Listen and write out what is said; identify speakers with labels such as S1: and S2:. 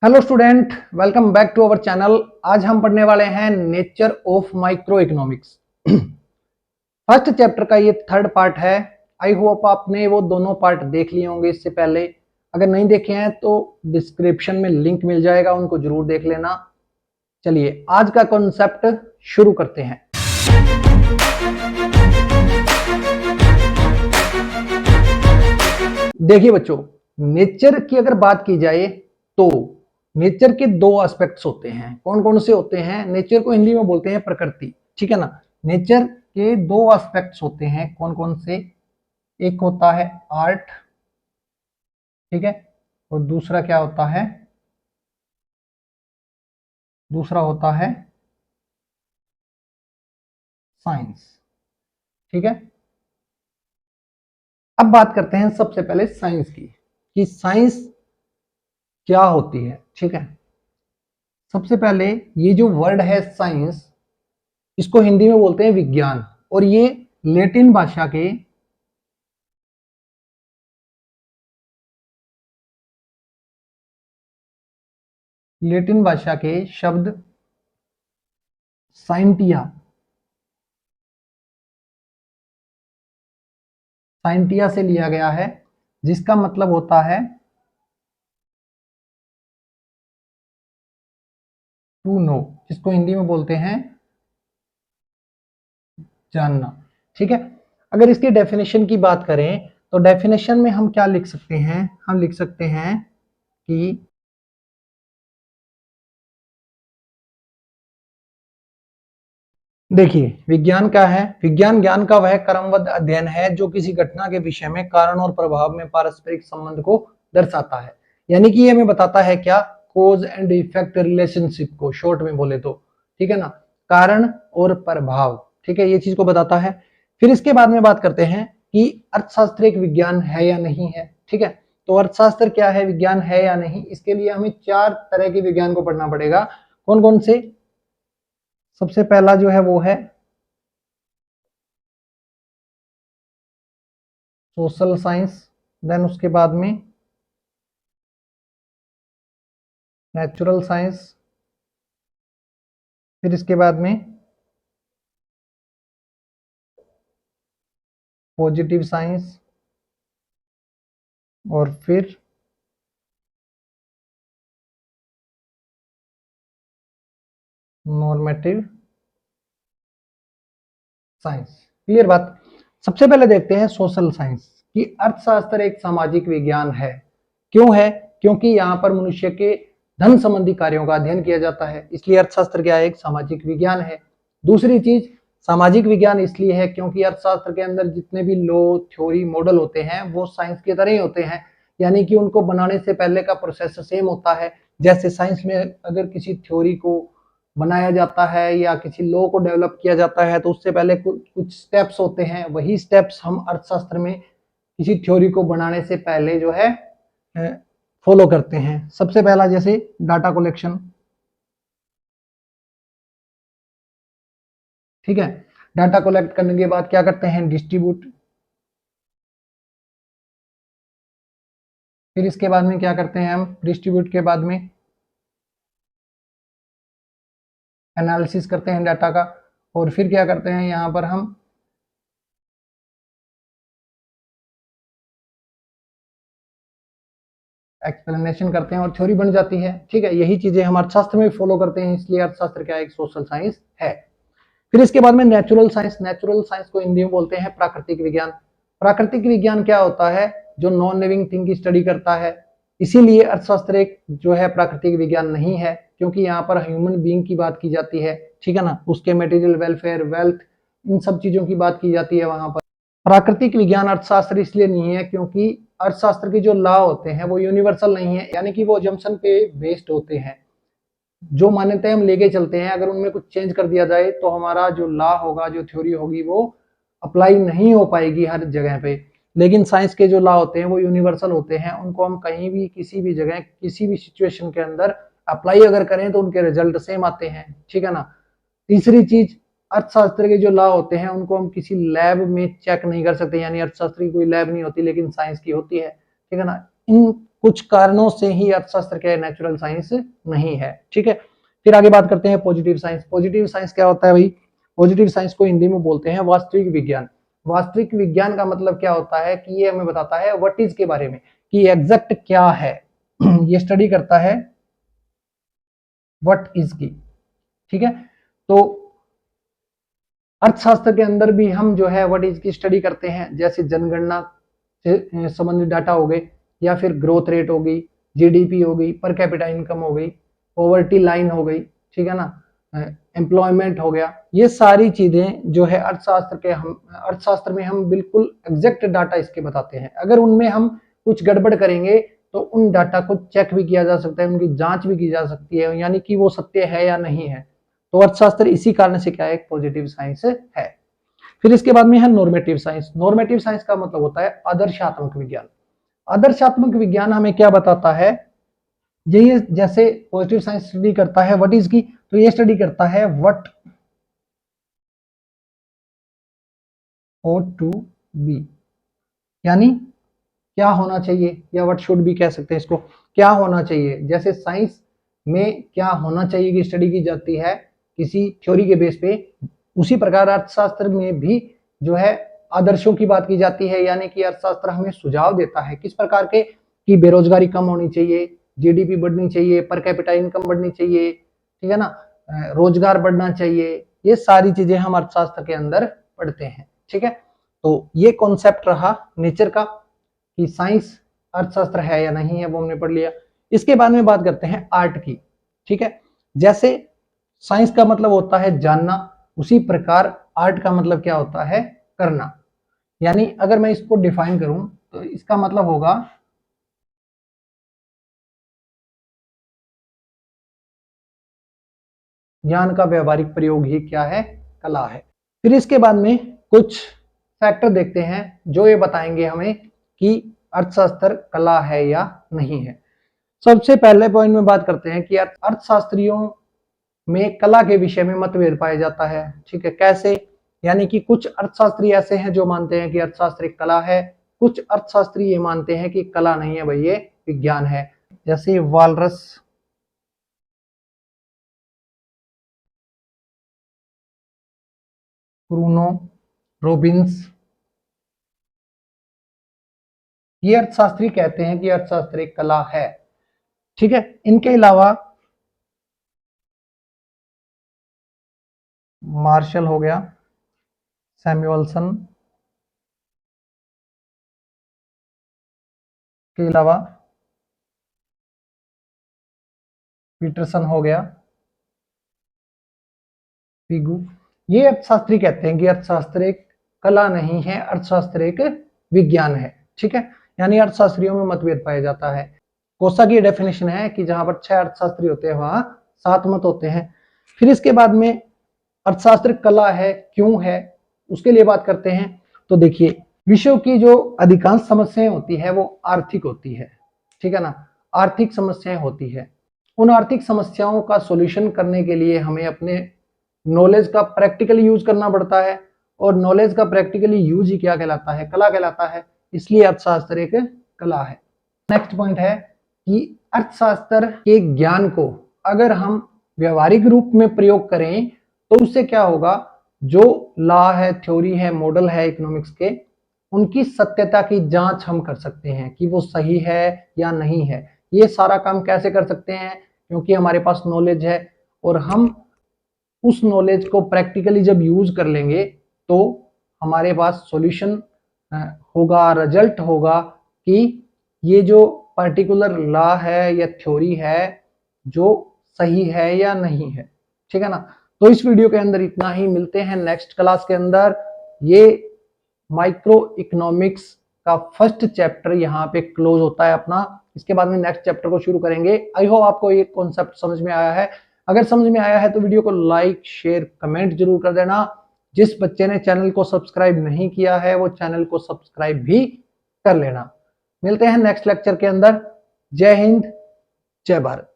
S1: Hello student, welcome back to our channel. आज हम पढ़ने वाले हैं nature of microeconomics. First chapter का ये थर्ड पार्ट है। आई होप आपने वो दोनों पार्ट देख लिए होंगे इससे पहले। अगर नहीं देखे हैं तो डिस्क्रिप्शन में लिंक मिल जाएगा, उनको जरूर देख लेना। चलिए आज का कॉन्सेप्ट शुरू करते हैं। देखिए बच्चों, नेचर की अगर बात की जाए तो नेचर के दो एस्पेक्ट्स होते हैं। कौन कौन से होते हैं? नेचर को हिंदी में बोलते हैं प्रकृति, ठीक है ना। नेचर के दो एस्पेक्ट्स होते हैं। कौन कौन से? एक होता है आर्ट, ठीक है, और दूसरा क्या होता है? दूसरा होता है साइंस, ठीक है। अब बात करते हैं सबसे पहले साइंस की, कि साइंस क्या होती है, ठीक है। सबसे पहले ये जो वर्ड है साइंस, इसको हिंदी में बोलते हैं विज्ञान, और ये लैटिन भाषा के शब्द साइंटिया से लिया गया है, जिसका मतलब होता है टू नो, जिसको हिंदी में बोलते हैं जानना, ठीक है। अगर इसके डेफिनेशन की बात करें तो डेफिनेशन में हम क्या लिख सकते हैं? हम लिख सकते हैं कि देखिए, विज्ञान क्या है? विज्ञान ज्ञान का वह क्रमबद्ध अध्ययन है जो किसी घटना के विषय में कारण और प्रभाव में पारस्परिक संबंध को दर्शाता है। यानी कि ये हमें बताता है क्या? कोज एंड इफेक्ट रिलेशनशिप को, शॉर्ट में बोले तो, ठीक है ना, कारण और प्रभाव, ठीक है, ये चीज को बताता है। फिर इसके बाद में बात करते हैं कि अर्थशास्त्र एक विज्ञान है या नहीं है, ठीक है। तो अर्थशास्त्र क्या है, विज्ञान है या नहीं, इसके लिए हमें चार तरह के विज्ञान को पढ़ना पड़ेगा। कौन कौन से? सबसे पहला जो है वो है सोशल साइंस, देन उसके बाद में नेचुरल साइंस, फिर इसके बाद में पॉजिटिव साइंस, और फिर नॉर्मेटिव साइंस। क्लियर बात। सबसे पहले देखते हैं सोशल साइंस, कि अर्थशास्त्र एक सामाजिक विज्ञान है। क्यों है? क्योंकि यहाँ पर मनुष्य के धन संबंधी कार्यों का अध्ययन किया जाता है, इसलिए अर्थशास्त्र क्या है? एक सामाजिक विज्ञान है। दूसरी चीज, सामाजिक विज्ञान इसलिए है क्योंकि अर्थशास्त्र के अंदर जितने भी लॉ, थ्योरी, मॉडल होते हैं वो साइंस की तरह ही होते हैं, यानी कि उनको बनाने से पहले का प्रोसेस सेम होता है। जैसे साइंस में अगर किसी थ्योरी को बनाया जाता है या किसी लॉ को डेवलप किया जाता है तो उससे पहले कुछ स्टेप्स होते हैं, वही स्टेप्स हम अर्थशास्त्र में किसी थ्योरी को बनाने से पहले जो है फॉलो करते हैं। सबसे पहला जैसे डाटा कलेक्शन, ठीक है। डाटा कलेक्ट करने के बाद क्या करते हैं? डिस्ट्रीब्यूट। फिर इसके बाद में क्या करते हैं? हम डिस्ट्रीब्यूट के बाद में एनालिसिस करते हैं डाटा का, और फिर क्या करते हैं? यहाँ पर हम एक्सप्लेनेशन करते हैं और थ्योरी बन जाती है, ठीक है। यही चीजें हम अर्थशास्त्र में फॉलो करते हैं, इसलिए अर्थशास्त्र क्या एक सोशल साइंस है। फिर इसके बाद में नेचुरल साइंस। नेचुरल साइंस को हिंदी में बोलते हैं प्राकृतिक विज्ञान। प्राकृतिक विज्ञान क्या होता है? जो नॉन लिविंग थिंग की स्टडी करता है। इसीलिए अर्थशास्त्र एक जो है प्राकृतिक विज्ञान नहीं है, क्योंकि यहाँ पर ह्यूमन बीइंग की बात की जाती है, ठीक है ना, उसके मटेरियल वेलफेयर, वेल्थ, इन सब चीजों की बात की जाती है वहां पर। प्राकृतिक विज्ञान अर्थशास्त्र इसलिए नहीं है क्योंकि अर्थशास्त्र के जो लॉ होते हैं वो यूनिवर्सल नहीं है, यानी कि वो जम्पशन पे बेस्ड होते हैं। जो मान्यताएं हम लेके चलते हैं, अगर उनमें कुछ चेंज कर दिया जाए तो हमारा जो लॉ होगा, जो थ्योरी होगी, वो अप्लाई नहीं हो पाएगी हर जगह पे। लेकिन साइंस के जो लॉ होते हैं वो यूनिवर्सल होते हैं, उनको हम कहीं भी, किसी भी जगह, किसी भी सिचुएशन के अंदर अप्लाई अगर करें तो उनके रिजल्ट सेम आते हैं, ठीक है ना। तीसरी चीज, अर्थशास्त्र के जो लॉ होते हैं उनको हम किसी लैब में चेक नहीं कर सकते, यानी अर्थशास्त्र की कोई लैब नहीं होती, लेकिन साइंस की होती है, ठीक है ना। इन कुछ कारणों से ही अर्थशास्त्र क्या है, नेचुरल साइंस नहीं है। ठीक है, फिर आगे बात करते हैं पॉजिटिव साइंस। पॉजिटिव साइंस क्या होता है भाई? पॉजिटिव साइंस को हिंदी में बोलते हैं वास्तविक विज्ञान। वास्तविक विज्ञान का मतलब क्या होता है कि ये हमें बताता है व्हाट इज के बारे में, कि एग्जैक्ट क्या है। ये स्टडी करता है व्हाट इज की। ठीक है, तो अर्थशास्त्र के अंदर भी हम जो है व्हाट इज की स्टडी करते हैं, जैसे जनगणना से संबंधित डाटा हो गए, या फिर ग्रोथ रेट हो गई, जीडीपी हो गई, पर कैपिटा इनकम हो गई, पॉवर्टी लाइन हो गई, ठीक है ना, एम्प्लॉयमेंट हो गया। ये सारी चीजें जो है अर्थशास्त्र में हम बिल्कुल एग्जैक्ट डाटा इसके बताते हैं। अगर उनमें हम कुछ गड़बड़ करेंगे तो उन डाटा को चेक भी किया जा सकता है, उनकी जांच भी की जा सकती है, यानी कि वो सत्य है या नहीं है। तो अर्थशास्त्र इसी कारण से क्या है, एक पॉजिटिव साइंस है। फिर इसके बाद में है नॉर्मेटिव साइंस। नॉर्मेटिव साइंस का मतलब होता है आदर्शात्मक विज्ञान। आदर्शात्मक विज्ञान हमें क्या बताता है, ये जैसे पॉजिटिव साइंस स्टडी करता है व्हाट इज की, तो ये स्टडी करता है व्हाट ought to be, यानी क्या होना चाहिए, या व्हाट शुड बी कह सकते हैं इसको, क्या होना चाहिए। जैसे साइंस में क्या होना चाहिए की स्टडी की जाती है किसी थ्योरी के बेस पे, उसी प्रकार अर्थशास्त्र में भी जो है आदर्शों की बात की जाती है, यानी कि अर्थशास्त्र हमें सुझाव देता है किस प्रकार के, कि बेरोजगारी कम होनी चाहिए, जीडीपी बढ़नी चाहिए, पर कैपिटा इनकम बढ़नी चाहिए, ठीक है ना, रोजगार बढ़ना चाहिए। ये सारी चीजें हम अर्थशास्त्र के अंदर पढ़ते हैं। ठीक है, तो ये कॉन्सेप्ट रहा नेचर का, कि साइंस अर्थशास्त्र है या नहीं है, वो हमने पढ़ लिया। इसके बाद में बात करते हैं आर्ट की। ठीक है, जैसे साइंस का मतलब होता है जानना, उसी प्रकार आर्ट का मतलब क्या होता है, करना। यानी अगर मैं इसको डिफाइन करूं तो इसका मतलब होगा ज्ञान का व्यवहारिक प्रयोग ही क्या है, कला है। फिर इसके बाद में कुछ फैक्टर देखते हैं जो ये बताएंगे हमें कि अर्थशास्त्र कला है या नहीं है। सबसे पहले पॉइंट में बात करते हैं कि अर्थशास्त्रियों में कला के विषय में मतभेद पाया जाता है। ठीक है, कैसे, यानी कि कुछ अर्थशास्त्री ऐसे हैं जो मानते हैं कि अर्थशास्त्र एक कला है, कुछ अर्थशास्त्री ये मानते हैं कि कला नहीं है भाई, ये विज्ञान है। जैसे वालरस, ब्रूनो, रोबिन्स, ये अर्थशास्त्री कहते हैं कि अर्थशास्त्र एक कला है। ठीक है, इनके अलावा मार्शल हो गया, सैमुअलसन के अलावा पीटरसन हो गया, पिगू, ये अर्थशास्त्री कहते हैं कि अर्थशास्त्र एक कला नहीं है, अर्थशास्त्र एक विज्ञान है। ठीक है, यानी अर्थशास्त्रियों में मतभेद पाया जाता है। कोसा की डेफिनेशन है कि जहां पर 6 अर्थशास्त्री होते हैं वहां 7 मत होते हैं। फिर इसके बाद में अर्थशास्त्र कला है क्यों है, उसके लिए बात करते हैं। तो देखिए, विश्व की जो अधिकांश समस्याएं होती है वो आर्थिक होती है। ठीक है ना, आर्थिक समस्याएं होती है। उन आर्थिक समस्याओं का सॉल्यूशन करने के लिए हमें अपने नॉलेज का प्रैक्टिकली यूज करना पड़ता है, और नॉलेज का प्रैक्टिकली यूज ही क्या कहलाता है, कला कहलाता है। इसलिए अर्थशास्त्र एक कला है। नेक्स्ट पॉइंट है कि अर्थशास्त्र के ज्ञान को अगर हम व्यवहारिक रूप में प्रयोग करें तो उससे क्या होगा, जो लॉ है, थ्योरी है, मॉडल है इकोनॉमिक्स के, उनकी सत्यता की जांच हम कर सकते हैं कि वो सही है या नहीं है। ये सारा काम कैसे कर सकते हैं, क्योंकि हमारे पास नॉलेज है, और हम उस नॉलेज को प्रैक्टिकली जब यूज कर लेंगे तो हमारे पास सॉल्यूशन होगा, रिजल्ट होगा कि ये जो पर्टिकुलर लॉ है या थ्योरी है जो सही है या नहीं है। ठीक है ना, तो इस वीडियो के अंदर इतना ही, मिलते हैं नेक्स्ट क्लास के अंदर। ये माइक्रो इकोनॉमिक्स का फर्स्ट चैप्टर यहाँ पे क्लोज होता है अपना। इसके बाद में नेक्स्ट चैप्टर को शुरू करेंगे। आई होप आपको ये कॉन्सेप्ट समझ में आया है। अगर समझ में आया है तो वीडियो को लाइक, शेयर, कमेंट जरूर कर देना। जिस बच्चे ने चैनल को सब्सक्राइब नहीं किया है वो चैनल को सब्सक्राइब भी कर लेना। मिलते हैं नेक्स्ट लेक्चर के अंदर। जय हिंद, जय भारत।